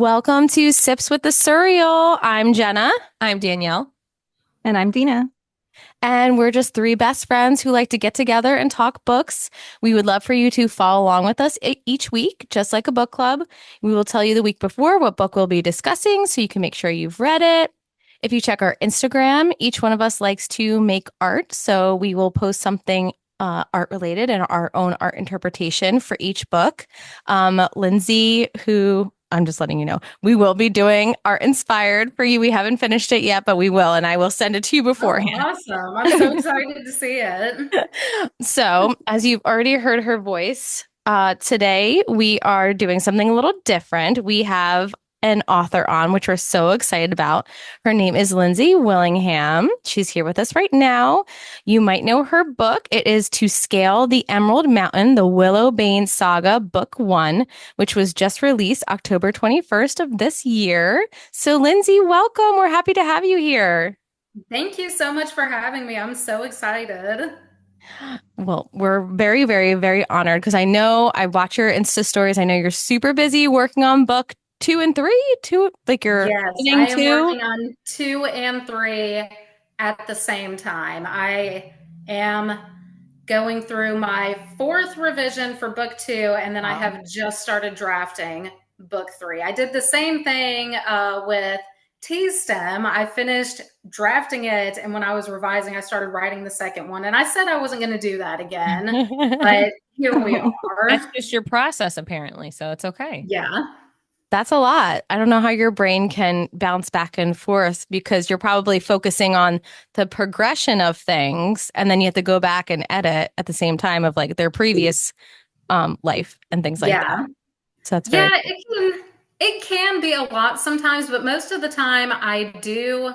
Welcome to Sips with the Surreal. I'm Jenna, I'm Danielle. And I'm Dina. and we're just three best friends who like to get together and talk books. We would love for you to follow along with us each week, just like a book club. We will tell you the week before what book we'll be discussing so you can make sure you've read it. If you check our Instagram, each one of us likes to make art. So we will post something art related and our own art interpretation for each book. Lindsey, who I'm just letting you know, we will be doing art inspired for you. We haven't finished it yet, but we will, and I will send it to you Oh, beforehand. awesome. I'm so excited to see it. So, as you've already heard her voice, today we are doing something a little different. We have an author on, which we're so excited about. Her name is Lindsey Willingham. She's here with us right now. You might know her book. It is To Scale the Emerald Mountain, the Willow Bane Saga, Book One, which was just released October 21st of this year. So, Lindsey, welcome. We're happy to have you here. Thank you so much for having me. I'm so excited. Well, we're very, very, very honored because I know I watch your Insta stories. I know you're super busy working on book two and three, two, like you're Yes, I beginning am two. working on two and three at the same time. I am going through my fourth revision for book two, and then I Wow. have just started drafting book three. I did the same thing with T STEM. I finished drafting it, and when I was revising, I started writing the second one. And I said I wasn't going to do that again, but here we That's are. just your process, apparently, so it's okay. Yeah. That's a lot. I don't know how your brain can bounce back and forth because you're probably focusing on the progression of things and then you have to go back and edit at the same time of like their previous life and things like that. Yeah. So that's Yeah, very it can be a lot sometimes, but most of the time I do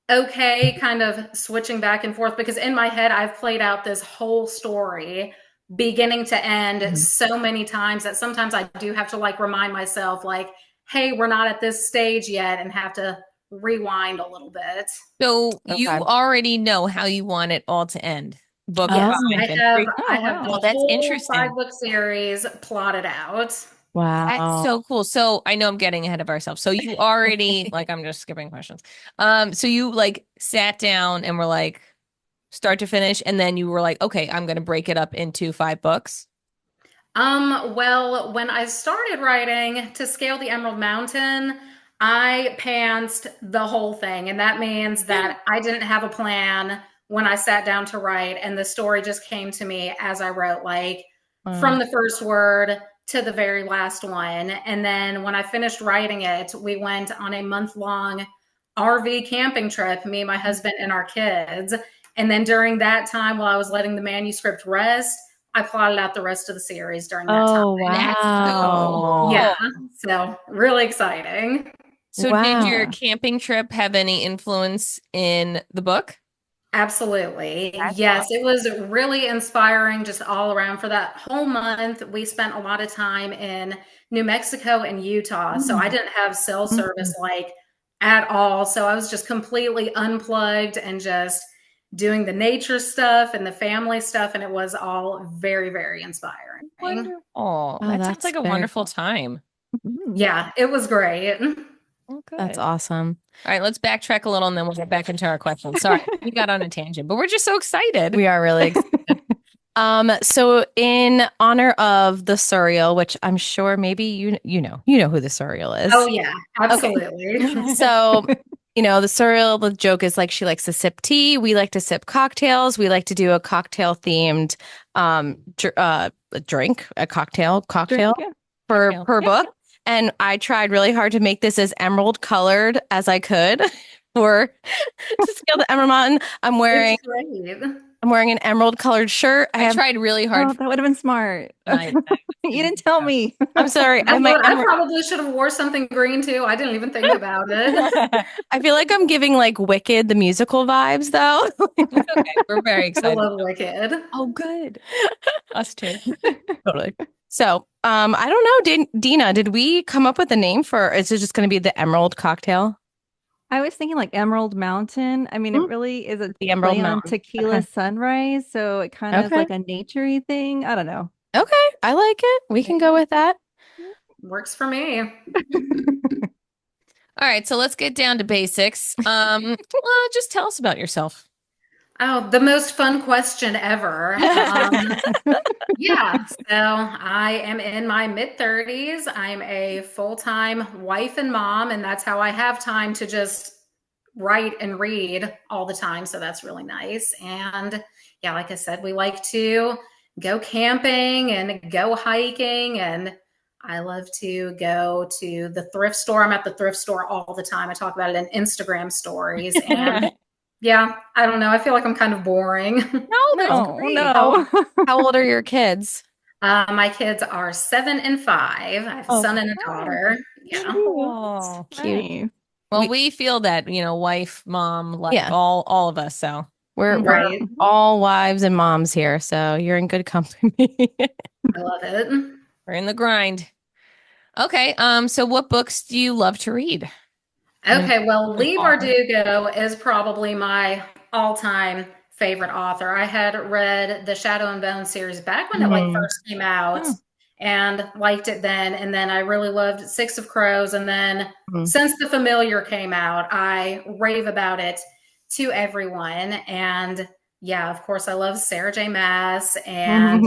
okay kind of switching back and forth because in my head I've played out this whole story beginning to end cool. so many times that sometimes I do have to like remind myself like, hey, we're not at this stage yet and have to rewind a little bit. So you Okay. already know how you want it all to end. Book Yes, Oh, five I and have three. I Oh, have wow. the That's whole interesting. 5 book series plotted out. That's wow. so cool. So I know I'm getting ahead of ourselves. So you already, like, I'm just skipping questions. So you like sat down and were like, start to finish, and then you were like, okay, I'm gonna break it up into 5 books. Well, when I started writing To Scale the Emerald Mountain, I pantsed the whole thing. And that means that I didn't have a plan when I sat down to write, and the story just came to me as I wrote, like Wow. from the first word to the very last one. And then when I finished writing it, we went on a month-long RV camping trip, me, my husband, and our kids. And then during that time, while I was letting the manuscript rest, I plotted out the rest of the series during that Oh, time. That's so wow. Yeah, cool. so really exciting. So did your Wow. camping trip have any influence in the book? Absolutely. That's Yes, awesome. it was really inspiring just all around. For that whole month, we spent a lot of time in New Mexico and Utah. So I Mm. didn't have cell Mm. service like at all. So I was just completely unplugged and just doing the nature stuff and the family stuff. And it was all very, very inspiring. Wonderful. Oh, That sounds that's like a very wonderful cool. time. Yeah, it was great. Oh, That's good. awesome. All right, let's backtrack a little and then we'll get back into our questions. Sorry, we got on a tangent, but we're just so excited. We are really excited. So in honor of the Surreal, which I'm sure maybe you know who the Surreal Oh, is. yeah, Okay. absolutely. So, the Surreal, the joke is like she likes to sip tea. We like to sip cocktails. We like to do a cocktail themed drink, a cocktail Drink, yeah. for Cocktail. per Yeah. book. And I tried really hard to make this as emerald colored as I could for to scale the Emerald Mountain. It's great. I'm wearing an emerald colored shirt. I I have tried really Oh, hard. that would have been smart. I You didn't tell me. I'm sorry. I I have my know I emerald. probably should have wore something green too. I didn't even think about it. I feel like I'm giving like Wicked the musical vibes though. It's okay. We're very I excited. love Wicked. Oh, good. Us too. Totally. So, I don't know, Dina, did we come up with a name for, is it just going to be the Emerald Cocktail? I was thinking like Emerald Mountain. I mean, it Hmm? really is a The Emerald play on Mountain. tequila Okay. sunrise, so it kind of is Okay. like a naturey thing. I don't know. Okay. I like it. We can go with that. Works for me. All right, so let's get down to basics. Well, just tell us about yourself. Oh, the most fun question ever. Yeah, so I am in my mid-30s. I'm a full-time wife and mom, and that's how I have time to just write and read all the time. So that's really nice. And yeah, like I said, we like to go camping and go hiking, and I love to go to the thrift store. I'm at the thrift store all the time. I talk about it in Instagram stories. And yeah, I don't know. I feel like I'm kind of boring. No, that's No, great. no. How old are your kids? My kids are 7 and 5. I have a Oh, son and a daughter. Yeah. Oh, cute. Nice. well, we feel that, wife, mom, like Yeah. all of us. So We're Right. all wives and moms here, so you're in good company. I love it. we're in the grind. Okay. So what books do you love to read? Okay, well, An Lee author. Bardugo is probably my all-time favorite author. I had read the Shadow and Bone series back when it like Mhm. first came out Oh. and liked it then. And then I really loved Six of Crows. And then Mhm. since The Familiar came out, I rave about it to everyone. And yeah, of course, I love Sarah J. Maas. And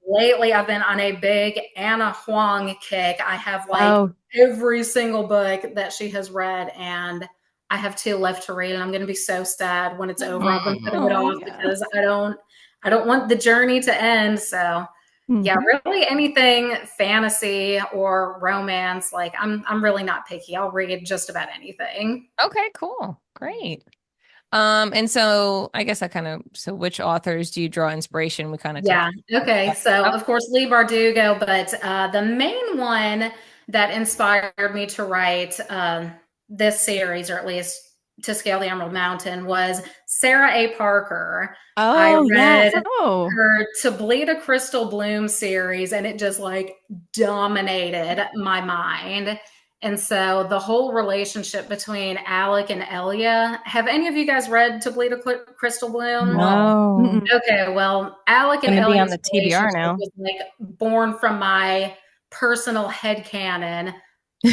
lately I've been on a big Anna Huang kick. I have like Oh, every single book that she has read, and I have 2 left to read, and I'm going to be so sad when it's over. I've been putting it Oh, off yeah. because I don't want the journey to end. So yeah, Mhm. really anything fantasy or romance, like I'm really not picky. I'll read just about anything. Okay, cool. Great. And so I guess so which authors do you draw inspiration? We kind of touched. Yeah. Okay. So, Oh, of course, Lee Bardugo, but the main one that inspired me to write this series, or at least to scale the Emerald Mountain, was Sarah A. Parker. I oh yes. read Oh, her To Bleed a Crystal Bloom series, and it just like dominated my mind. And so the whole relationship between Alec and Elia, have any of you guys read To Bleed a Crystal Bloom? no. No. mm-mm. Okay, well, Alec and Gonna be on Elliot's the TBR relationship now. was like born from my personal headcanon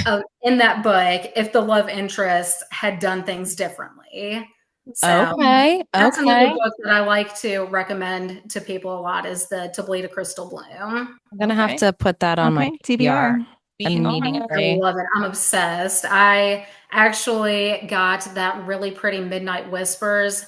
of in that book if the love interest had done things differently. So Okay. that's another Okay. book that I like to recommend to people a lot is the To Bleed a Crystal Bloom. I'm gonna have Okay. to put that on my Okay, TBR TBR. Being I immediately. love it. I'm obsessed. I actually got that Really Pretty Midnight Whispers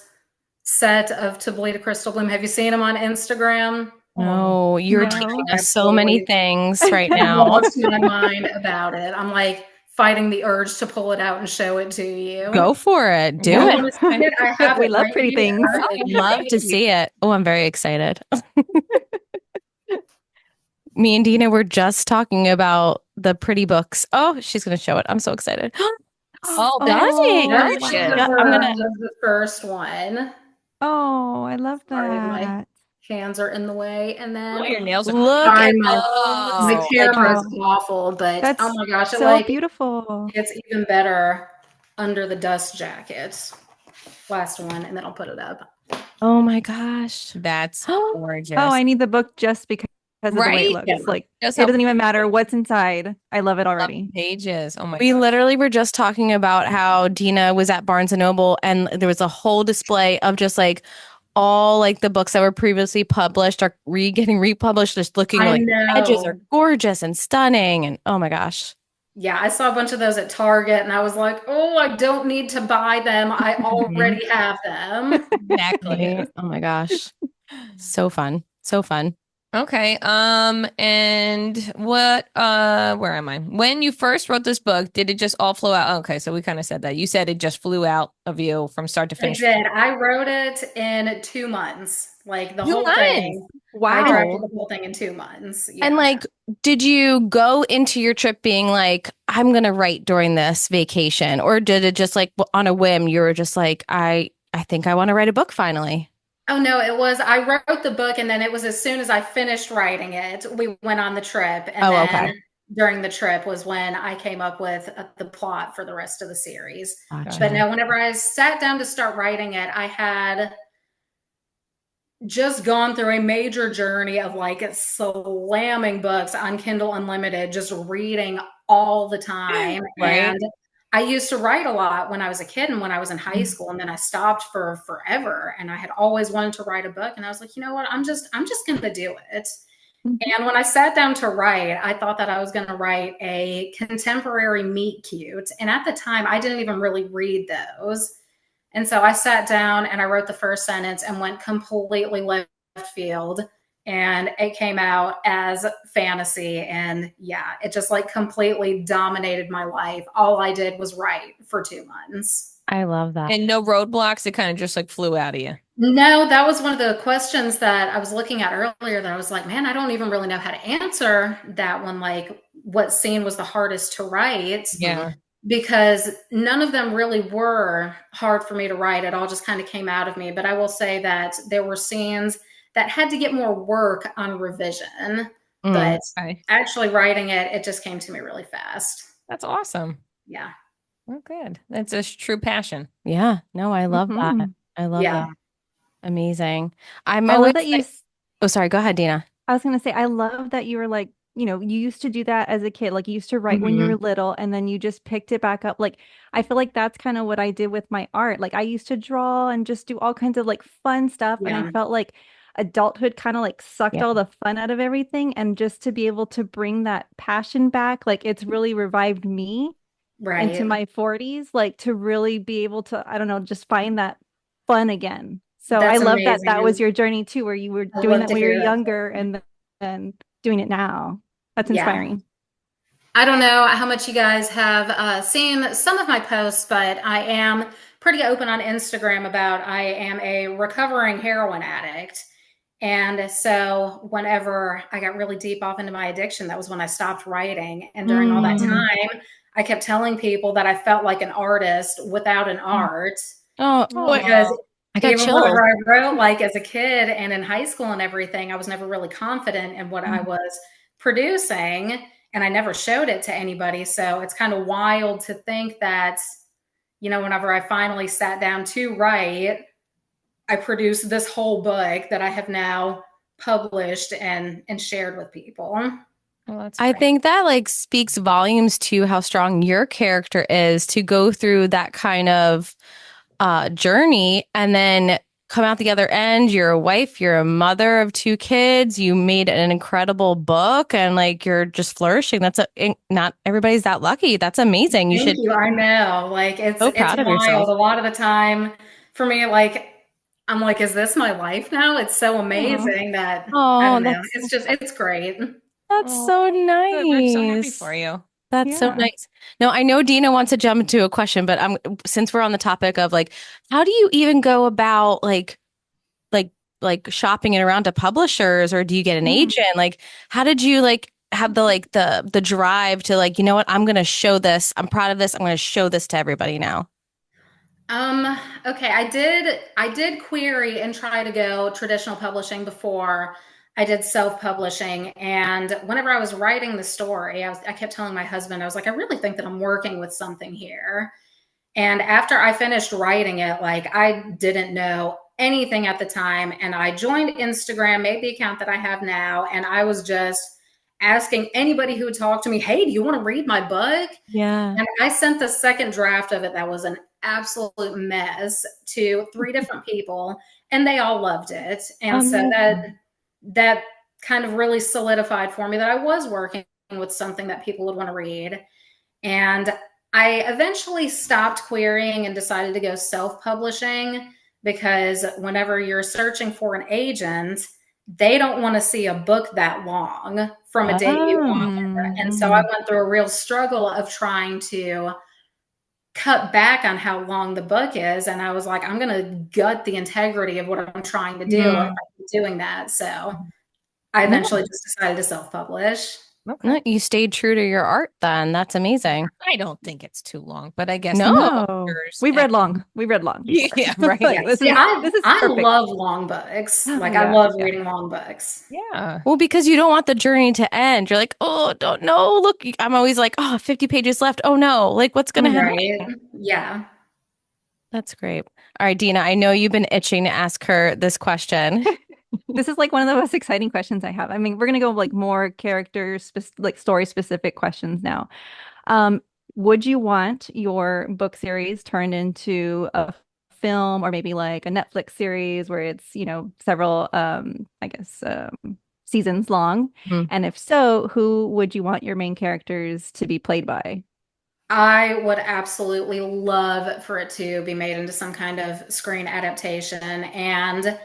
set of To Bleed a Crystal Bloom. Have you seen them on Instagram? No, you're teaching No. us so many Absolutely things right now. lost my mind about it. I'm like fighting the urge to pull it out and show it to you. Go for it. Do You it. want to see it? I have We it love right pretty here. things. I'd love to see it. Oh, I'm very excited. Me and Dina were just talking about the pretty books. Oh, she's gonna show it. I'm so excited. Oh, Does he? Oh, Oh, This shit. is I'm gonna. the first one. oh, I love Sorry, my that. hands are in the way. And oh, your then nails are. Look sorry, at my those. Like, camera is Oh, awful, but oh that's my gosh, it so like beautiful. gets even better under the dust jacket. Last one, and then I'll put it up. oh my gosh. That's Oh, gorgeous. I need the book just because of the way Right? it looks. Yeah. Like Just it how doesn't even matter what's inside. I love it love already. pages. Oh my We God. literally were just talking about how Dina was at Barnes and Noble and there was a whole display of just like all like the books that were previously published are getting republished, just looking I like edges know. are gorgeous and stunning. And oh my gosh. Yeah, I saw a bunch of those at Target and I was like, oh, I don't need to buy them. I already have them. Exactly. Right? Oh my gosh. So fun. So fun. Okay. And where am I? When you first wrote this book, did it just all flow out? Okay, so we kind of said that. You said it just flew out of you from start to I finish. did. I wrote it in 2 months, like the 2 whole months. thing. I Wow. drafted the whole thing in 2 months. Yeah. And like, did you go into your trip being like, I'm gonna write during this vacation? Or did it just like on a whim, you were just like, I think I want to write a book finally? Oh no, it was I wrote the book and then it was as soon as I finished writing it, we went on the trip. And Oh, then okay. during the trip was when I came up with the plot for the rest of the series. Gotcha. But no, whenever I sat down to start writing it, I had just gone through a major journey of like slamming books on Kindle Unlimited, just reading all the time. Right. And I used to write a lot when I was a kid and when I was in high Mhm. school, and then I stopped for forever. And I had always wanted to write a book, and I was like, you know what? I'm just going to do it. Mhm. And when I sat down to write, I thought that I was going to write a contemporary meet cute. And at the time, I didn't even really read those. And so I sat down and I wrote the first sentence and went completely left field. And it came out as fantasy. And yeah, it just like completely dominated my life. All I did was write for 2 months. I love that. And no roadblocks. It kind of just like flew out of you. No, that was one of the questions that I was looking at earlier that I was like, man, I don't even really know how to answer that one. Like, what scene was the hardest to write? Yeah. Because none of them really were hard for me to write. It all just kind of came out of me. But I will say that there were scenes that had to get more work on revision. But Okay. actually writing it, it just came to me really fast. That's awesome. Yeah. Oh, good. That's a true passion. Yeah. No, I love that. Mhm. I love Yeah. that. Amazing. I'm I always love that you. like, oh, sorry. Go ahead, Dina. I was gonna say, I love that you were like, you used to do that as a kid. Like you used to write when you were Mhm. little, and then you just picked it back up. Like I feel like that's kind of what I did with my art. Like I used to draw and just do all kinds of like fun stuff, and I Yeah. felt like adulthood kind of like sucked Yeah. all the fun out of everything. And just to be able to bring that passion back, like it's really revived me into Right. my 40s, like to really be able to, I don't know, just find that fun again. So I That's love that that was amazing. your journey too, where you were I doing love that to when you were hear that. younger and then doing it now. That's Yeah. inspiring. I don't know how much you guys have seen some of my posts, but I am pretty open on Instagram about I am a recovering heroin addict. And so whenever I got really deep off into my addiction, that was when I stopped writing. And during all that Mm. time, I kept telling people that I felt like an artist without an art. Oh, wait. Because Aw. I got even chills. whenever I wrote, like as a kid and in high school and everything, I was never really confident in what I was producing, and I never showed it to anybody. So it's kind of wild to think that, whenever I finally sat down to write, I produced this whole book that I have now published and shared with people. Well, that's I great. think that like speaks volumes to how strong your character is to go through that kind of journey and then come out the other end. You're a wife, you're a mother of 2 kids, you made an incredible book, and like you're just flourishing. Not everybody's that lucky. That's amazing. You Thank should you. I know. Like be so it's proud of wild. yourself. A lot of the time for me, like I'm like, is this my life now? It's so Aw. amazing that I Oh, don't know. It's great. that's Well, so good. We're so happy nice. for you. That's so Yeah. nice. No, I know Dina wants to jump into a question, but since we're on the topic of like, how do you even go about like like shopping it around to publishers, or do you get an Mm. agent? Like, how did you like have the drive to like, you know what, I'm gonna show this. I'm proud of this. I'm gonna show this to everybody now. Um, okay, I did query and try to go traditional publishing before I did self-publishing. And whenever I was writing the story, I kept telling my husband, I was like, I really think that I'm working with something here. And after I finished writing it, like I didn't know anything at the time. And I joined Instagram, made the account that I have now, and I was just asking anybody who would talk to me, hey, do you want to read my book? Yeah. And I sent the second draft of it that was an absolute mess to 3 different people, and they all loved it. And so Amazing. that kind of really solidified for me that I was working with something that people would want to read. And I eventually stopped querying and decided to go self-publishing because whenever you're searching for an agent, they don't want to see a book that long from a debut Oh. author. And so I went through a real struggle of trying to cut back on how long the book is. And I was like, I'm going to gut the integrity of what I'm trying to do if I keep doing that. So I No, eventually just decided to self-publish. Okay. no, you stayed true to your art then. That's amazing. I don't think it's too long, but I guess No. No. We read long. We read long before. Yeah, right. Like, Yeah. this See, is I perfect. love long books. Oh, Like I yeah, love yeah. reading long books. Yeah. Well, because you don't want the journey to end. You're like, oh, don't know. Look, I'm always like, oh, 50 pages left. Oh no. Like, what's gonna happen? Right. Yeah. That's great. All right, Dina, I know you've been itching to ask her this question. This is like one of the most exciting questions I have. I mean, we're gonna go like more like story specific questions now. Um, would you want your book series turned into a film or maybe like a Netflix series where it's, several I guess seasons long? Mhm. And if so, who would you want your main characters to be played by? I would absolutely love for it to be made into some kind of screen adaptation. And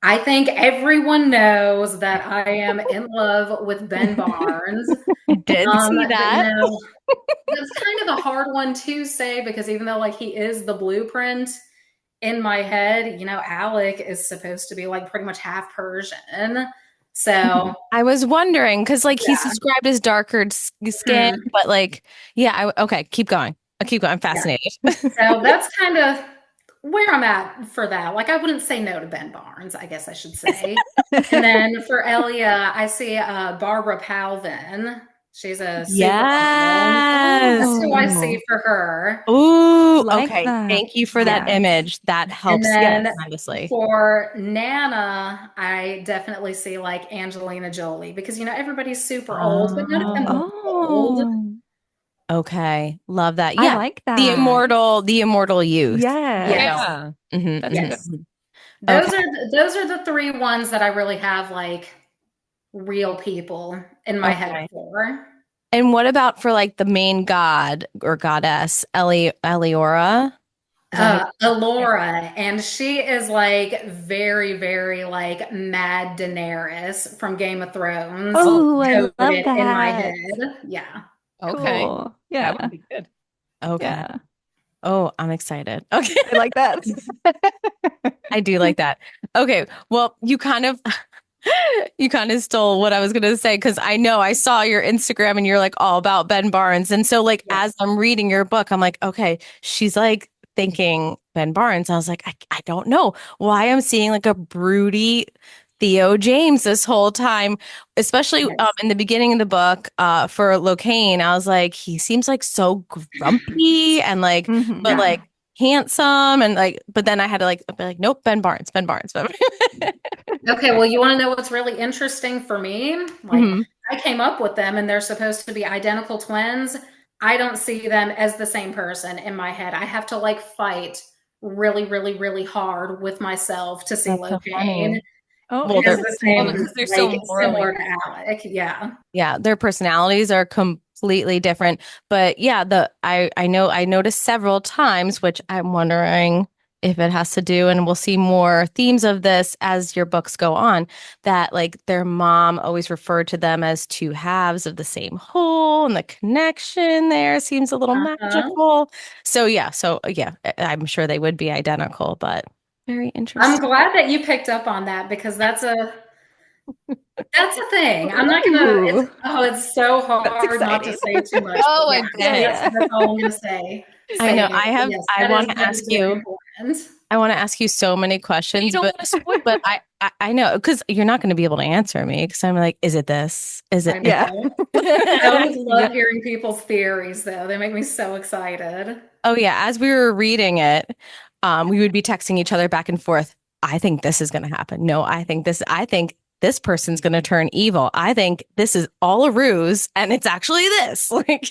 I think everyone knows that I am in love with Ben Barnes. I did see But that. that's kind of a hard one to say because even though like he is the blueprint in my head, Alec is supposed to be like pretty much half Persian. So I was wondering because like he's yeah. described as darker skin, Mhm. but like, yeah, okay, keep going. I'll keep going. I'm Yeah. fascinated. So that's kind of where I'm at for that. Like I wouldn't say no to Ben Barnes, I guess I should say. And then for Elia, I see Barbara Palvin. She's a supermodel. That's Yes. who I Oh, see for her. Ooh, like okay. that. Thank you for that Yes. image. That And helps then tremendously. for Nana, I definitely see like Angelina Jolie because everybody's super old, but none of them look old. Oh, Okay. Love that. I Yeah. like The that. immortal youth. Yes. Yeah. Mhm, That's mhm, good. Yes. mhm. Those Okay. are those are the three ones that I really have like real people in my head Okay. for. And what about for like the main god or goddess, Eliora? Is that how you say it? Alora, and she is like very, very like Mad Daenerys from Game of Thrones Oh, Oh, I love coded in my that. head. Yeah. okay. Cool. That Yeah. would be good. Okay. Yeah. Oh, I'm excited. Okay. I like that. I do like that. Okay. Well, you kind of stole what I was going to say because I know I saw your Instagram and you're like all about Ben Barnes. And so like Yes. as I'm reading your book, I'm like, okay, she's like thinking Ben Barnes. I was like, I don't know why I'm seeing like a broody Theo James this whole time, especially Yes. in the beginning of the book for Locaine. I was like, he seems like so grumpy and like, but Hmm. Yeah. like handsome and like, but then I had to like be like, nope, Ben Barnes, Ben Barnes. Okay, well, you want to know what's really interesting for me? Like, Mhm. I came up with them and they're supposed to be identical twins. I don't see them as the same person in my head. I have to like fight really, really, really hard with myself to see That's so Locaine funny. Oh, Well, is they're the Well, same, interesting. because they're like so morally. similar to Alec. Yeah. yeah, their personalities are completely different. But yeah, I know I noticed several times, which I'm wondering if it has to do, and we'll see more themes of this as your books go on, that like their mom always referred to them as two halves of the same whole, and the connection there seems a little Uh-huh. magical. So yeah, I'm sure they would be identical, but very I'm interesting. glad that you picked up on that because that's a thing. I'm not gonna Ooh, it's so that's hard not to exciting. say too much, but Oh, yeah, I Yeah, bet. yeah. that's all I'm gonna say I say know there. But yes, I want to that ask is very you. important. I want to ask you so many But you questions, don't but want to spoil but it. I know because you're not going to be able to answer me because I'm like, is it this? Is I it? Yeah. know. I always Yeah. love hearing people's theories though. They make me so excited. Oh yeah, as we were reading it, we would be texting each other back and forth. I think this is going to happen. No, I think this. I think this person's going to turn evil. I think this is all a ruse, and it's actually this. Like,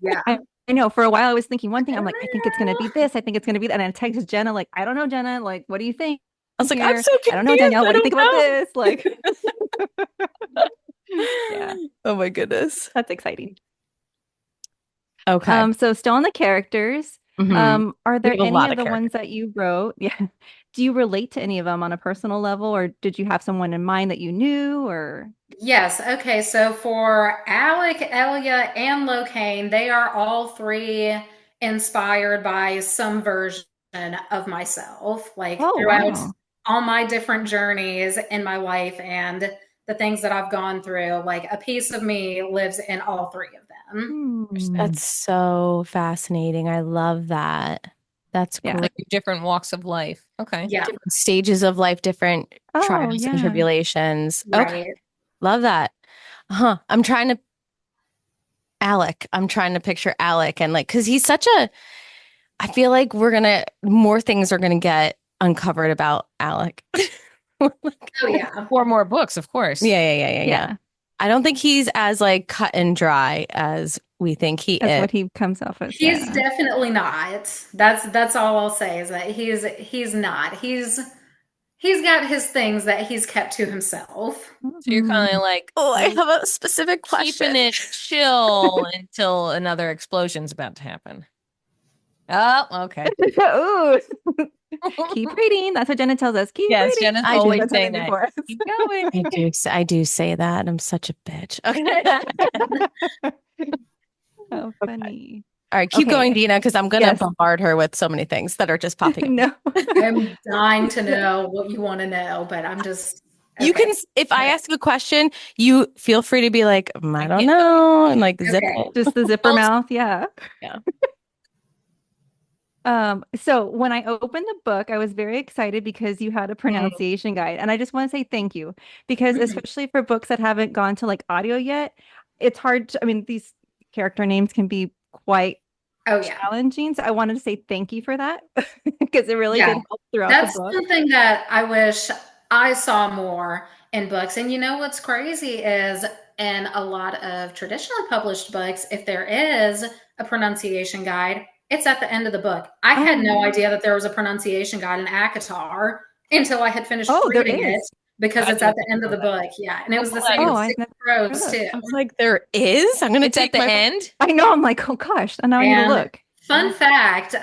Yeah. I know for a while I was thinking one thing. I'm like, I think it's gonna be this. I think it's gonna be that. And I texted Jenna, like, I don't know, Jenna. Like, what do you think I was like, I'm here? so I don't know, confused. Danielle. I What do you don't think about know. this? Like, yeah, Oh my goodness. that's exciting. Okay. So still on the characters. Mhm. Are We there have a any lot of of the characters. ones that you wrote? Yeah. Do you relate to any of them on a personal level, or did you have someone in mind that you knew, or? Yes. Okay. So for Alec, Elia, and Locaine, they are all three inspired by some version of myself, like Oh, throughout wow. all my different journeys in my life and the things that I've gone through. Like a piece of me lives in all three of them. Hmm. That's so fascinating. I love that. That's Yeah. great. Like different walks of life. Okay. Yeah. Different stages of life, different Oh, trials and yeah. tribulations. Okay. Right. Love that. I'm trying to picture Alec and like, cause he's such a, I feel like more things are gonna get uncovered about Alec. Oh yeah. 4 more books, of course. Yeah. Yeah, I don't think he's as like cut and dry as we think he that's is. what he comes off as. He's Yeah. definitely not. That's all I'll say is that he's not. He's got his things that he's kept to himself. So you're kind of like Oh, I have a specific question. keeping it chill until another explosion's about to happen. Oh, okay. Ooh, keep reading. That's what Jenna tells us. Keep Yes, reading. Jenna's I do. always That's what saying they do that. for us. Keep going. I do say that. I'm such a bitch. Okay. Oh, funny. All right, keep Okay. going, Dina, because I'm gonna Yes. bombard her with so many things that are just popping up. No. I'm dying to know what you want to know, but I'm just You okay. can, if I ask a question, you feel free to be like, I don't can't- know, and like zip Okay. it. Just the zipper Well, mouth. Yeah. Yeah. So when I opened the book, I was very excited because you had a pronunciation guide. And I just want to say thank you because Mhm. especially for books that haven't gone to like audio yet, it's hard to, I mean, these character names can be quite Oh yeah. challenging. So I wanted to say thank you for that because it really Yeah. did help throughout That's the book. something that I wish I saw more in books. And you know what's crazy is in a lot of traditionally published books, if there is a pronunciation guide, it's at the end of the book. I had no idea that there was a pronunciation guide in ACOTAR until I had finished Oh, there reading it is. because I it's at the didn't end of the know that. book. Yeah. And it was the Oh, same Oh, with I've Six never Crows heard too. that. I was like, there is. I'm gonna It's at take the my. end. I know. I'm like, oh gosh, and now I need to And look. fun fact,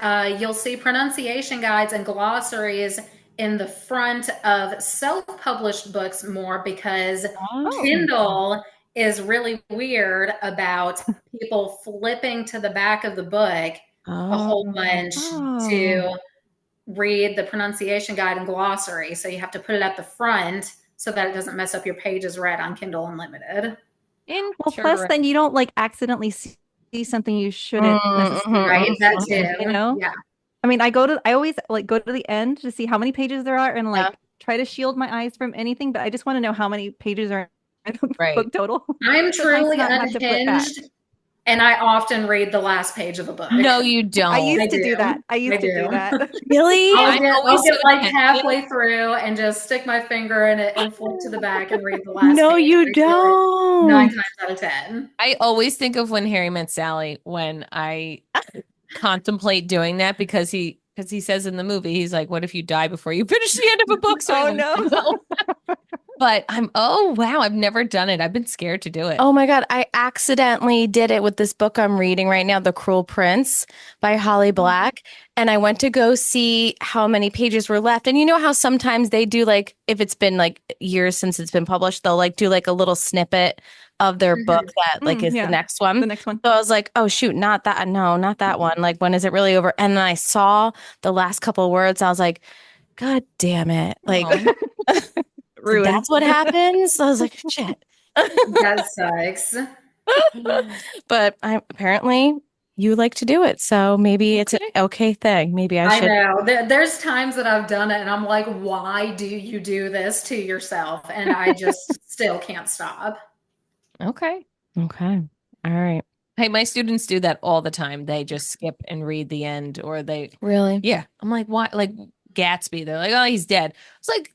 you'll see pronunciation guides and glossaries in the front of self-published books more because Oh. Kindle is really weird about people flipping to the back of the book a whole bunch Oh. to read the pronunciation guide and glossary. So you have to put it at the front so that it doesn't mess up your pages read on Kindle Unlimited. Well, plus then you don't like accidentally see something you shouldn't Mhm, necessarily Right? That see, too. you know? Yeah. I mean, I always like go to the end to see how many pages there are and like try to shield my eyes from anything, but I just want to know how many pages are in the Right. book total. I'm So it's nice to truly not have to flip back. unhinged, and I often read the last page of a book. No, you don't. I used to do. do that. I used to do do. that. Really? I'm I'll always get so like tempted. halfway through and just stick my finger in it and flip to the back and read the last No, page. you I do it don't. 9 times out of 10. I always think of When Harry Met Sally when I contemplate doing that because he says in the movie, he's like, what if you die before you finish the end of a book? So Oh, I'm like, no. But oh wow, I've never done it. I've been scared to do it. Oh my God, I accidentally did it with this book I'm reading right now, The Cruel Prince by Holly Black. And I went to go see how many pages were left. And you know how sometimes they do like, if it's been like years since it's been published, they'll like do like a little snippet of their book that like is yeah. the next one. The next one. So I was like, oh shoot, not that. No, not that one. Like, when is it really over? And then I saw the last couple of words. I was like, God damn it. Like, Oh. so Ruined. that's what happens. I was like, shit. That sucks. But apparently you like to do it. So maybe it's an okay thing. Maybe I I should. know. There's times that I've done it and I'm like, why do you do this to yourself? And I just still can't stop. Okay. Okay. All right. Hey, my students do that all the time. They just skip and read the end, or they, Really? yeah. I'm like, why? Like Gatsby, they're like, oh, he's dead. It's like,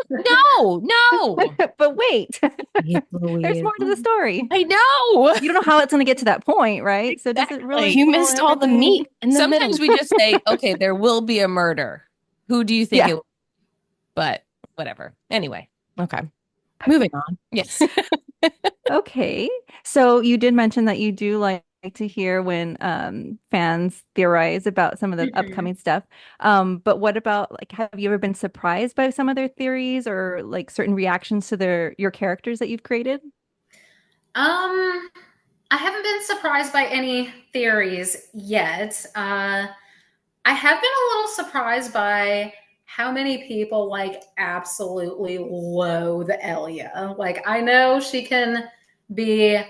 no. But wait, Yeah, there's more to the story. I know. You don't know how it's going to get to that point, right? So does it really? You pull missed all the everything? meat in the Sometimes middle. we just say, okay, there will be a murder. Who do you think Yeah. it will? But whatever. Anyway. Okay. Moving on. Yes. Okay. So you did mention that you do like to hear when fans theorize about some of the Mhm. upcoming stuff. But what about like have you ever been surprised by some of their theories or like certain reactions to your characters that you've created? I haven't been surprised by any theories yet. I have been a little surprised by how many people like absolutely loathe Elia. Like, I know she can be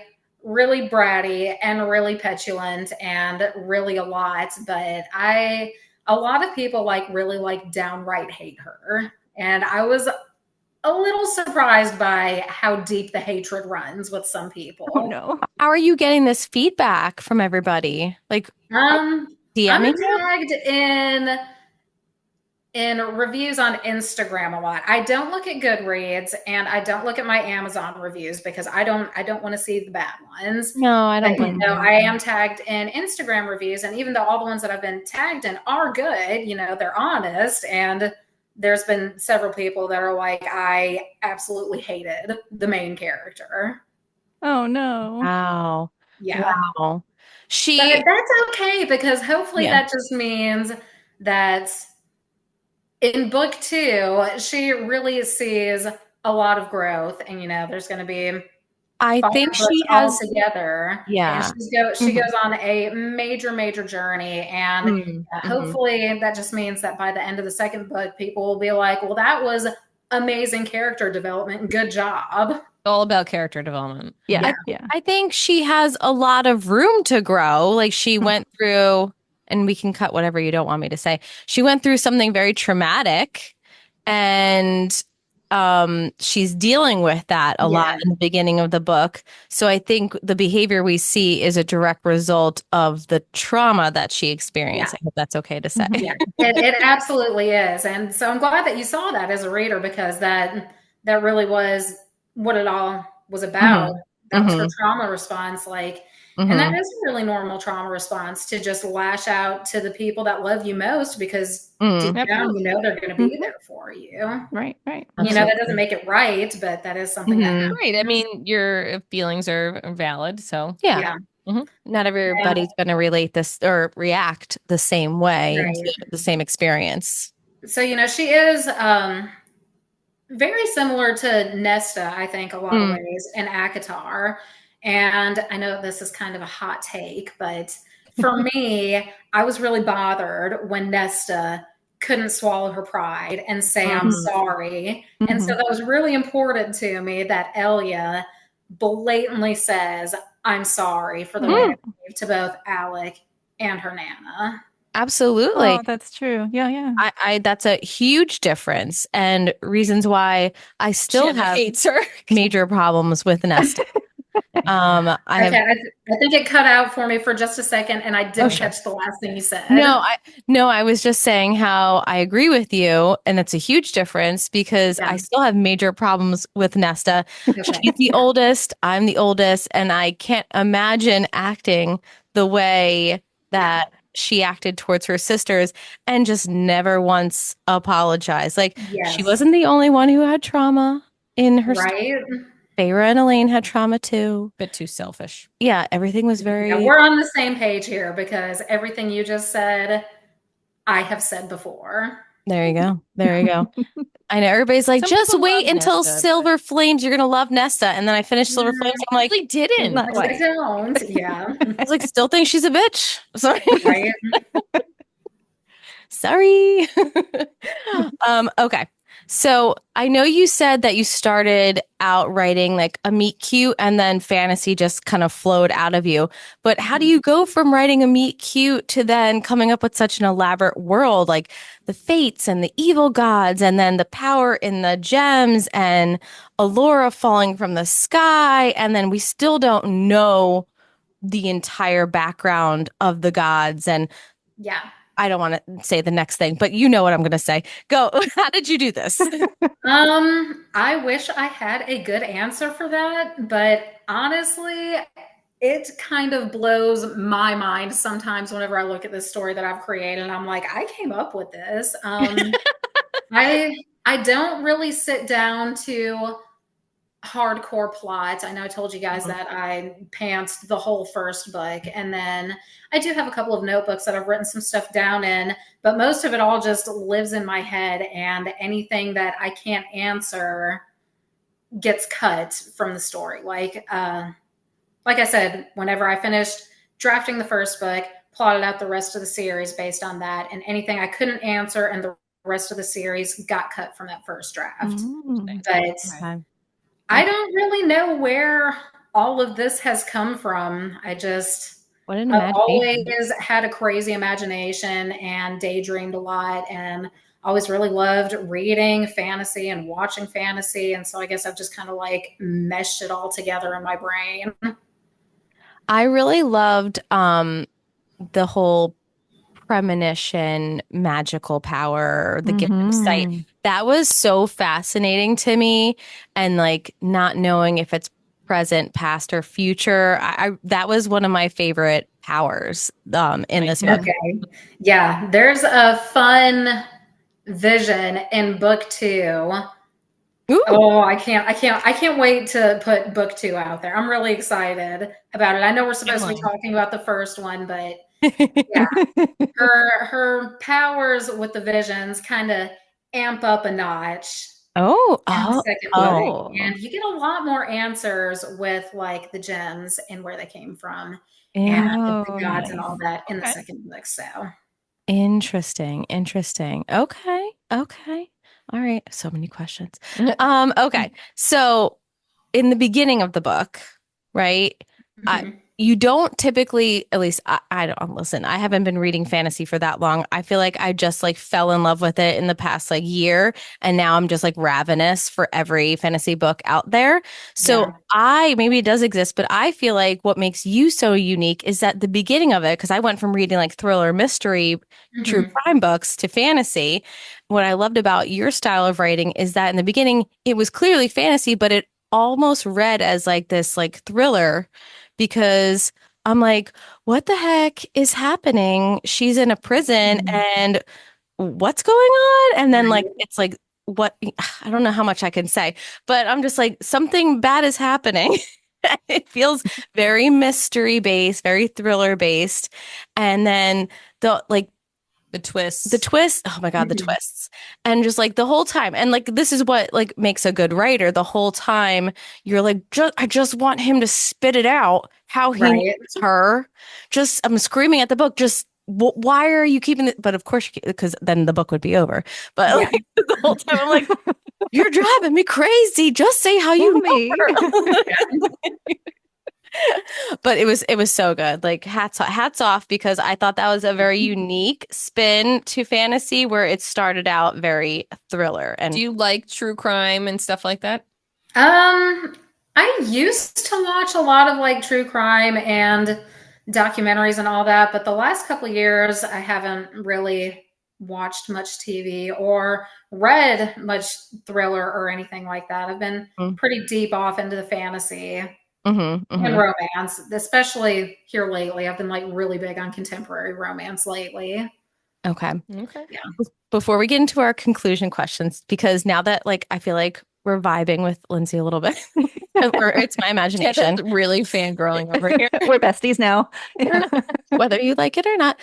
really bratty and really petulant and really a lot, but a lot of people like really like downright hate her. And I was a little surprised by how deep the hatred runs with some people. Oh no. How are you getting this feedback from everybody? Like, I'm DMing you? tagged in in reviews on Instagram a lot. I don't look at Goodreads and I don't look at my Amazon reviews because I don't want to see the bad ones. No, I don't But blame you. I am tagged in Instagram reviews, and even though all the ones that I've been tagged in are good, they're honest, and there's been several people that are like, I absolutely hated the main character. Oh no. Wow. Yeah. Wow. But She, that's okay because hopefully yeah. that just means that in book two, she really sees a lot of growth, and there's going to be I 5 think books she all has, together, and yeah. she Mhm. goes on a major journey, and Mm-hmm. hopefully that just means that by the end of the second book, people will be like, "Well, that was amazing character development. Good job." All about character development. Yeah, I, yeah. I think she has a lot of room to grow. Like she Mhm. went through, and we can cut whatever you don't want me to say. She went through something very traumatic, and she's dealing with that a lot Yeah. in the beginning of the book. So I think the behavior we see is a direct result of the trauma that she experienced. Yeah. I hope that's okay to say. Mhm. Yeah, it absolutely is. And so I'm glad that you saw that as a reader because that really was what it all was about. Hmm. That was her Hmm. trauma response. And that Hmm. is a really normal trauma response to just lash out to the people that love you most because deep Mm. down, Absolutely. they're going to be Mhm. there for you. Right, right. That doesn't Absolutely. make it right, but that is something that Hmm. Right. I happens. mean, your feelings are valid. So, Yeah. Yeah. mhm. Not And, everybody's going to relate this or react the same way to right. the same experience. So, she is very similar to Nesta, I think, a lot of Mm. ways, and Akatar. And I know this is kind of a hot take, but for me, I was really bothered when Nesta couldn't swallow her pride and say, I'm Mhm. sorry. And so Mhm. that was really important to me that Elia blatantly says, I'm sorry for the way I Mm. behaved to both Alec and her Nana. Oh, Absolutely. that's true. Yeah, yeah. I that's a huge difference and reasons why I still Jenna have hates her. major problems with Nesta. I have Okay, I think it cut out for me for just a second, and I oh didn't sure. catch the last thing you No, said. I was just saying how I agree with you, and it's a huge difference because Yeah. I still have major problems with Nesta. Okay. She's the oldest, I'm the oldest, and I can't imagine acting the way Yeah. that she acted towards her sisters and just never once apologized. Like she Yes. wasn't the only one who had trauma in her story. Right. Feyre and Elaine had trauma too. Bit too selfish. Yeah, everything was Yeah, very we're on the same page here because everything you just said, I have said before. there you go. There you go. I know everybody's like, Some just people wait love until Nesta, but Silver Flames. You're gonna love Nesta. And then I finished Silver Flames. I'm I like, really didn't. Not I quite. don't. Yeah. I was like, still think she's a bitch. Sorry. Right. Sorry. Okay. So I know you said that you started out writing like a meet cute and then fantasy just kind of flowed out of you. But how do you go from writing a meet cute to then coming up with such an elaborate world like the fates and the evil gods and then the power in the gems and Allura falling from the sky and then we still don't know the entire background of the gods and Yeah. I don't want to say the next thing, but you know what I'm going to say. Go. How did you do this? I wish I had a good answer for that, but honestly, it kind of blows my mind sometimes whenever I look at this story that I've created and I'm like, I came up with this. I don't really sit down to hardcore plots. I know I told you guys that I pantsed the whole first book, and then I do have a couple of notebooks that I've written some stuff down in, but most of it all just lives in my head, and anything that I can't answer gets cut from the story. Like I said, whenever I finished drafting the first book, plotted out the rest of the series based on that, and anything I couldn't answer and the rest of the series got cut from that first draft. Mm. But Okay. I don't really know where all of this has come from. What an I've imagination. always had a crazy imagination and daydreamed a lot and always really loved reading fantasy and watching fantasy. And so I guess I've just kind of like meshed it all together in my brain. I really loved the whole premonition, magical power, the gift of sight. Mhm. That was so fascinating to me. And like not knowing if it's present, past, or future. That was one of my favorite powers in this book. Okay. Yeah, there's a fun vision in book 2. Ooh. Oh, I can't wait to put book 2 out there. I'm really excited about it. I know we're supposed to be talking about the first one, but yeah, her powers with the visions kind of amp up a notch Oh, in the oh, second oh. book. And you get a lot more answers with like the gems and where they came from and the Oh, gods and nice. all that in the Okay. second book. So Interesting. Interesting. Okay. Okay. All right. So many questions. Okay. So in the beginning of the book, right? mhm. You don't typically, at least I don't listen. I haven't been reading fantasy for that long. I feel like I just like fell in love with it in the past like year, and now I'm just like ravenous for every fantasy book out there. So maybe it does exist, but I feel like what makes you so unique is that the beginning of it, because I went from reading like thriller, mystery, true Mhm. crime books to fantasy. What I loved about your style of writing is that in the beginning it was clearly fantasy, but it almost read as like this like thriller because I'm like, what the heck is happening? She's in a prison Mhm. and what's going on? And then like Right. it's like what I don't know how much I can say, but I'm just like something bad is happening. It feels very mystery based, very thriller based. And then The twists. the twist, oh my God, the Mhm. twists. And just like the whole time. And like this is what like makes a good writer. The whole time you're like, I just want him to spit it out how he Right. needs her. Just I'm screaming at the book, just why are you keeping it? But of course, because then the book would be over. But Yeah. like, the whole time I'm like, you're driving me crazy. Just say how you Kill know me. her. But it was so good. Like hats off because I thought that was a very unique spin to fantasy where it started out very thriller and Do you like true crime and stuff like that? I used to watch a lot of like true crime and documentaries and all that, but the last couple of years I haven't really watched much TV or read much thriller or anything like that. I've been pretty deep off into the fantasy mm-hmm, and mm-hmm. romance, especially here lately. I've been like really big on contemporary romance lately. Okay. Okay. Yeah. Before we get into our conclusion questions, because now that like I feel like we're vibing with Lindsay a little bit, or it's my imagination. Jenna's really fangirling over here. We're besties now. Whether you like it or not.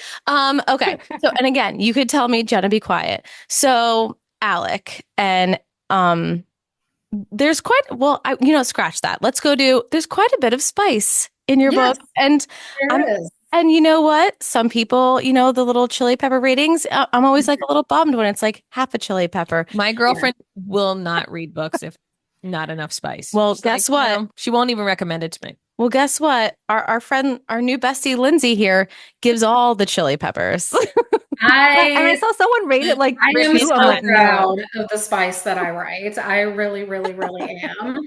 Okay. So, and again, you could tell me, Jenna, be quiet. So, Alec, and there's quite scratch that. Let's go to. There's quite a bit of spice in your Yes, book, and there is. and you know what? Some people, the little chili pepper ratings. I'm always like a little bummed when it's like half a chili pepper. My girlfriend will not read books if not enough spice. Well, She's guess like, what? "No." She won't even recommend it to me. Well, guess what? Our friend, our new bestie Lindsay here gives all the chili peppers. And I I saw someone rate it like I am 2. so I'm like, no. proud of the spice that I write. I really, really, really am.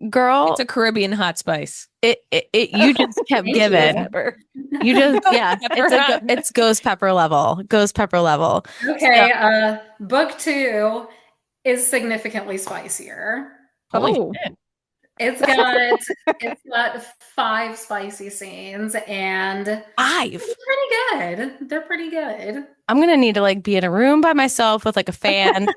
Girl, It's a Caribbean hot spice. you just kept Thank giving. Pepper. You just it's ghost pepper level. Ghost pepper level. Okay, book 2 is significantly spicier. Oh, It's got 5 spicy scenes and they're 5. pretty good. They're pretty good. I'm gonna need to like be in a room by myself with like a fan.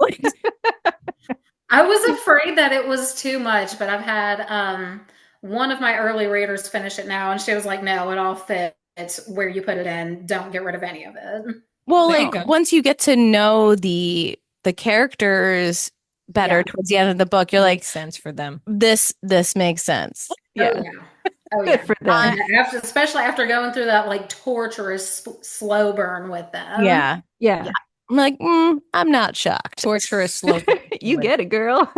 I was afraid that it was too much, but I've had one of my early readers finish it now, and she was like, "No, it all fits where you put it in. Don't get rid of any of it." Well, There you like go. once you get to know the characters better Yeah. towards the end of the book, you're like, Makes sense for them. this makes sense. yeah. Oh, yeah. Oh, Good yeah. for them. And especially after going through that like torturous slow burn with them. Yeah. Yeah. I'm like, I'm not shocked. Torturous slow. You get it, girl.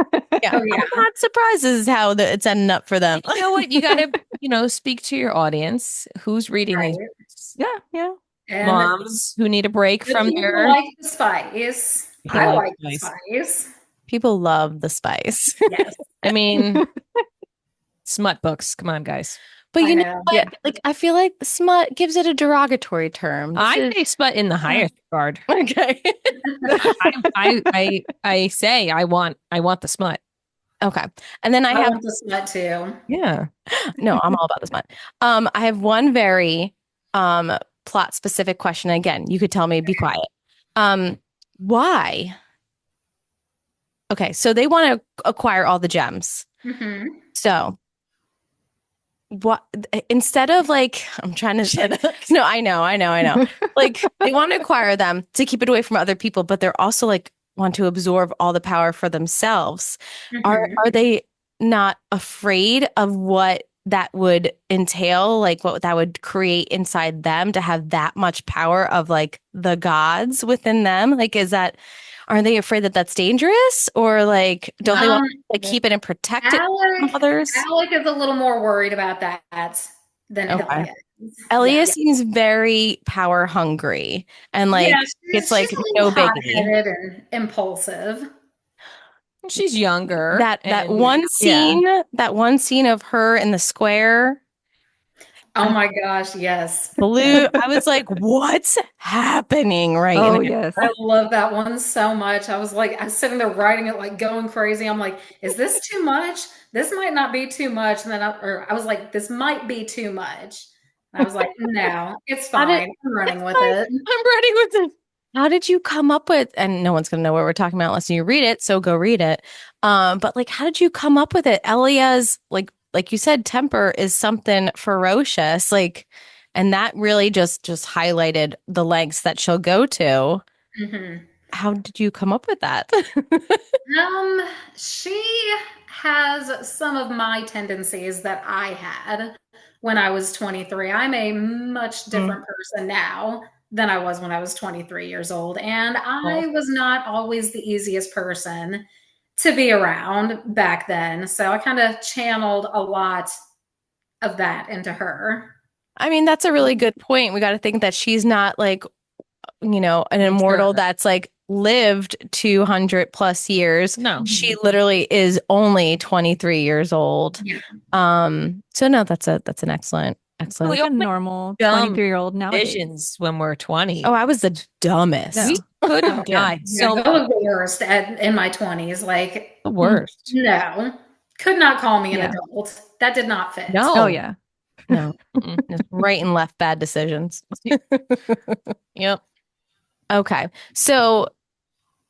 Yeah. Oh, yeah. I'm not surprised this is how it's ending up for them. You know what? You got to, speak to your audience. Who's reading Right. these books? Yeah, yeah. And Moms who need a break from people their. like the spice. People I like like the spice. spice. People love the spice. Yes. I mean, smut books. Come on, guys. But I you know know. what? Yeah. Like, I feel like smut gives it a derogatory term. I say smut in the highest regard. Okay. I say I want the smut. Okay. And then I I have want the smut too. Yeah. no, I'm all about the smut. I have one very plot specific question. Again, you could tell me be quiet. Why? Okay, so they want to acquire all the gems. Hmm. So what instead of like I'm trying to no, I know. Like they want to acquire them to keep it away from other people, but they're also like want to absorb all the power for themselves. Hmm. Are they not afraid of what that would entail, like what that would create inside them to have that much power of like the gods within them? Like, are they afraid that that's dangerous, or like don't they want to like keep it and protect it from Alec, others? Alec is a little more worried about that than Okay. Elliot is. Elia Yeah. seems very power hungry and like Yeah, it's she's like a little no biggie. hot-headed and impulsive. She's younger. That and one Yeah. scene, that one scene of her in the square, Oh my gosh, yes. blue. I was like, what's happening right Oh, now? yes. I love that one so much. I was like, I was sitting there writing it, like going crazy. I'm like, is this too much? This might not be too much. And then I was like, this might be too much. And I was like, no, it's How did, fine. I'm running it's with fine. it. I'm ready with it. How did you come up with, and no one's gonna know what we're talking about unless you read it, so go read it. But like how did you come up with it? Elia's like you said, temper is something ferocious, like, and that really just highlighted the lengths that she'll go to. Mhm. How did you come up with that? She has some of my tendencies that I had when I was 23. I'm a much Mm. different person now than I was when I was 23 years old. And Oh. I was not always the easiest person to be around back then. So I kind of channeled a lot of that into her. I mean, that's a really good point. We got to think that she's not like, an immortal Sure. that's like lived 200 plus years. No. She literally is only 23 years old. Yeah. So no, that's an excellent. Like all a make normal dumb 23-year-old nowadays. Visions when we're 20. Oh, I was the dumbest. No. We could Oh, die Yeah, so that was the worst in my 20s. Like, the worst. no, could not call me an Yeah. adult. That did not fit. No. Oh, yeah. No, Mm-mm. just right and left bad decisions. Yep. Okay. So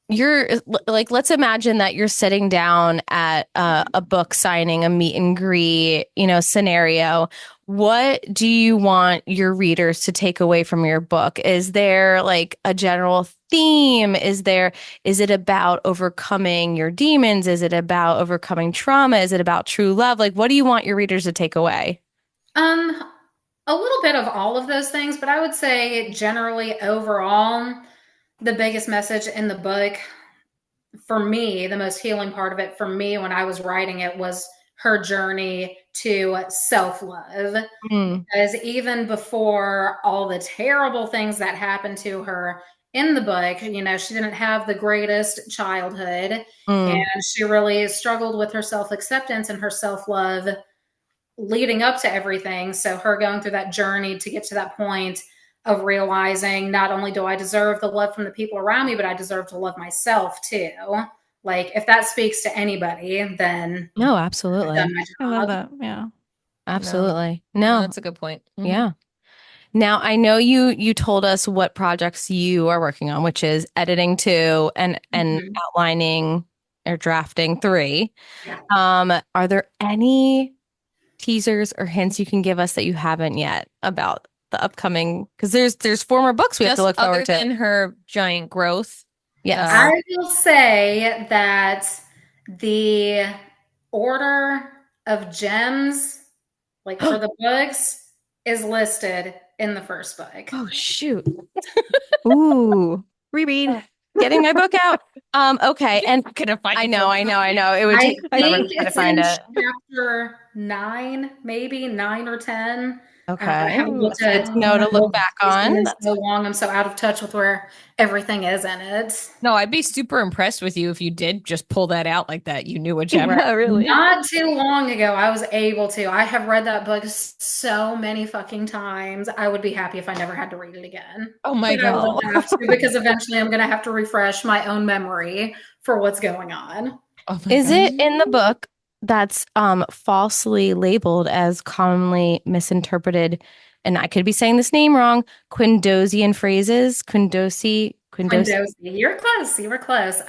you're like, let's imagine that you're sitting down at a book signing, a meet and greet, scenario. What do you want your readers to take away from your book? Is there like a general theme? Is it about overcoming your demons? Is it about overcoming trauma? Is it about true love? Like, what do you want your readers to take away? A little bit of all of those things, but I would say generally overall, the biggest message in the book for me, the most healing part of it for me when I was writing it was her journey to self-love. Mm, Because even before all the terrible things that happened to her in the book, she didn't have the greatest childhood, mm. and she really struggled with her self-acceptance and her self-love leading up to everything. So her going through that journey to get to that point of realizing not only do I deserve the love from the people around me, but I deserve to love myself too. Like if that speaks to anybody, then No, I've absolutely. done my I love job. that. Yeah. Absolutely. No, No. that's a good point. Mhm. Yeah. Now, I know you told us what projects you are working on, which is editing 2 and Mhm. outlining or drafting 3. Yeah. Are there any teasers or hints you can give us that you haven't yet about the upcoming? Because there's 4 more books we have to look Other forward to. than her giant growth. Yes. I will say that the order of gems, like for the books, is listed in the first book. Oh shoot. Ooh. Reread. Getting my book out. Okay. And Gonna find I know. It would I take forever think to try to it's find in it. chapter 9, maybe 9 or 10. Okay. haven't looked That's good at to know to look back on. in so long. I'm so out of touch with where everything is in it. No, I'd be super impressed with you if you did just pull that out like that. You knew what chapter. Yeah, really. Not too long ago, I was able to. I have read that book so many fucking times. I would be happy if I never had to read it again. Oh my But I God. will have to because eventually I'm going to have to refresh my own memory for what's going on. Oh my Is God. it in the book that's falsely labeled as commonly misinterpreted, and I could be saying this name wrong, Quindosian phrases? Quindosi? Quindosi. You're close. You were close.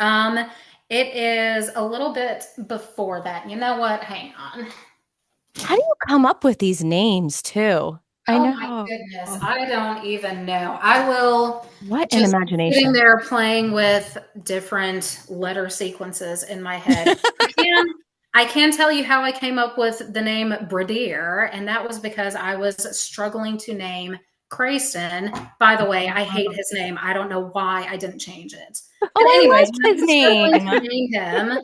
It is a little bit before that. You know what? Hang on. How do you come up with these names too? I Oh know. my goodness. I don't even know. I will What an just sitting imagination. there playing with different letter sequences in my head. I can tell you how I came up with the name Bradier, and that was because I was struggling to name Crayston. By the way, I hate his name. I don't know why I didn't change it. But Oh, anyways, I like his name. to name him,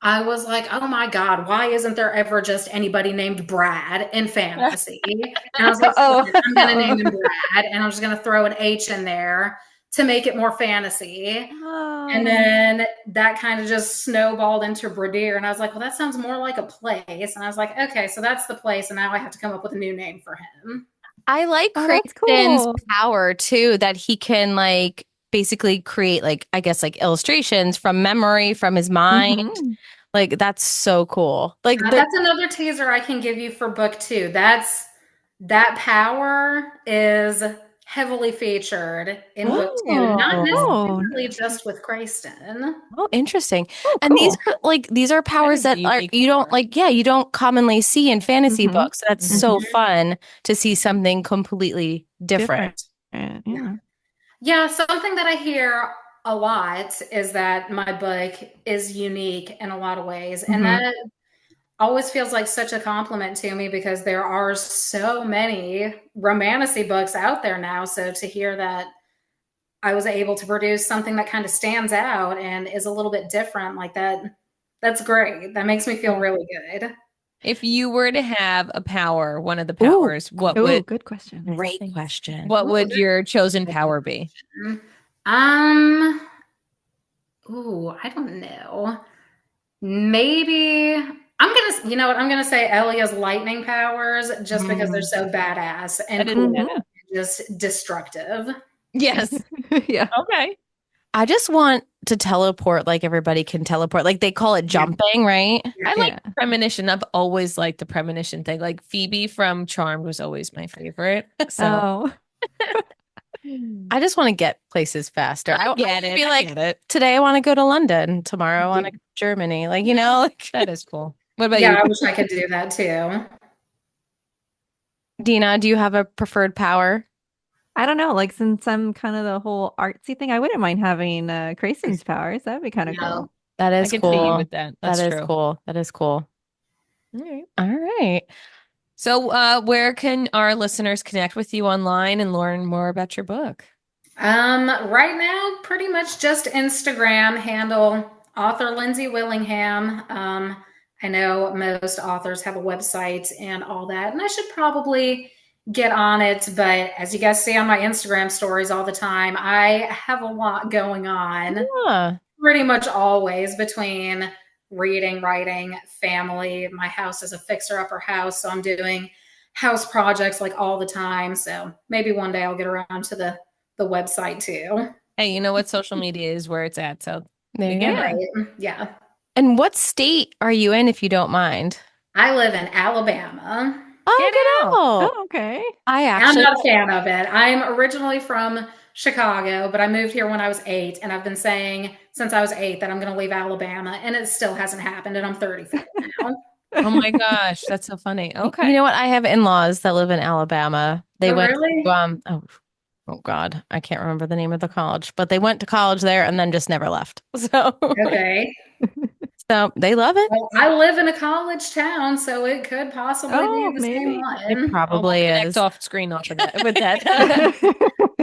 I was like, oh my God, why isn't there ever just anybody named Brad in fantasy? And I was like, Oh. I'm going to name him Brad, and I'm just going to throw an H in there to make it more fantasy. Oh. And then that kind of just snowballed into Bradier. And I was like, well, that sounds more like a place. And I was like, okay, so that's the place. And now I have to come up with a new name for him. I like Oh, that's Cranston's cool. power too, that he can like basically create like, I guess, like illustrations from memory, from his mind. Mhm. Like that's so cool. Like That's another teaser I can give you for book 2. That power is heavily featured in book 2, not necessarily just with Crayston. Oh, interesting. Oh, And these cool. are like these are powers that are unique you don't power. like, yeah, you don't commonly see in fantasy Mhm. books. That's so Mhm. fun to see something completely different. Yeah. Yeah, something that I hear a lot is that my book is unique in a lot of ways. And Mhm. that always feels like such a compliment to me because there are so many romantasy books out there now. So to hear that I was able to produce something that kind of stands out and is a little bit different like that, that's great. That makes me feel really good. If you were to have a power, one of the Ooh. powers, what Oh, would good question. Great question. what would your chosen power be? I don't know. Maybe you know what? I'm gonna say Elia's lightning powers just because they're so badass and cool Mhm. and just destructive. Yes. Yeah. Okay. I just want to teleport like everybody can teleport. Like they call it jumping, right? I like Yeah. premonition. I've always liked the premonition thing. Like Phoebe from Charmed was always my favorite. So Oh. I just want to get places faster. I get it. Be I like, get it. today I want to go to London. Tomorrow I want to go to Germany. Like, like That is cool. What about Yeah, you? I wish I could do that too. Dina, do you have a preferred power? I don't know. Like, since I'm kind of the whole artsy thing, I wouldn't mind having Crayston's powers. That'd be kind of No. cool. That I is can see you cool. with that. That's That is true. cool. That is cool. All right. All right. So, where can our listeners connect with you online and learn more about your book? Right now, pretty much just Instagram handle author Lindsey Willingham. I know most authors have a website and all that, and I should probably get on it. But as you guys see on my Instagram stories all the time, I have a lot going on Yeah. pretty much always between reading, writing, family. My house is a fixer-upper house, so I'm doing house projects like all the time. So maybe one day I'll get around to the website too. Hey, you know what? Social media is where it's at. So There you Again, go. Right. Yeah. And what state are you in, if you don't mind? I live in Alabama. Oh, Get get out. out. Oh, okay. I I'm actually, not a fan of it. I'm originally from Chicago, but I moved here when I was 8, and I've been saying since I was 8 that I'm going to leave Alabama, and it still hasn't happened, and I'm 34 now. Oh my gosh, that's so funny. Okay. you know what? I have in-laws that live in Alabama. They Oh, went really? to, oh God, I can't remember the name of the college, but they went to college there and then just never left. So, Okay. so they love it. Well, I live in a college town, so it could possibly Oh, be the same maybe. one. It probably Connect is. off screen off of that with that.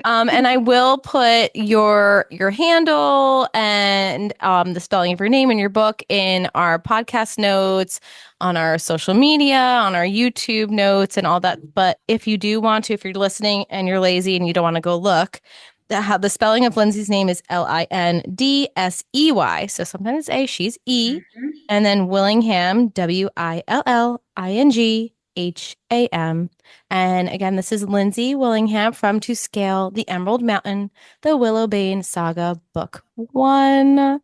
And I will put your handle and the spelling of your name in your book in our podcast notes, on our social media, on our YouTube notes, and all that. But if you do want to, if you're listening and you're lazy and you don't want to go look, how the spelling of Lindsey's name is Lindsey. So sometimes it's A, she's E, and then Willingham, Willingham. And again, this is Lindsey Willingham from To Scale the Emerald Mountain, the Willowbane Saga, Book 1.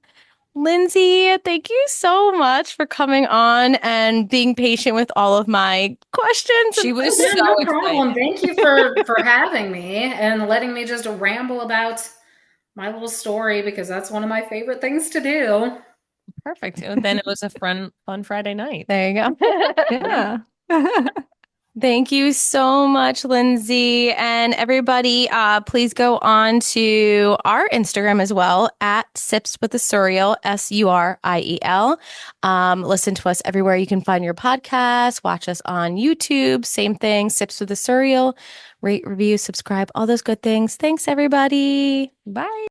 Lindsey, thank you so much for coming on and being patient with all of my questions. She was Yeah, so no excited. problem. Thank you for having me and letting me just ramble about my little story, because that's one of my favorite things to do. Perfect. And then it was a fun Friday night. There you go. Yeah. Thank you so much, Lindsey. And everybody, please go on to our Instagram as well, at Sips with the Surreal, Suriel. Listen to us everywhere you can find your podcast. Watch us on YouTube. Same thing, Sips with the Surreal. Rate, review, subscribe, all those good things. Thanks, everybody. Bye.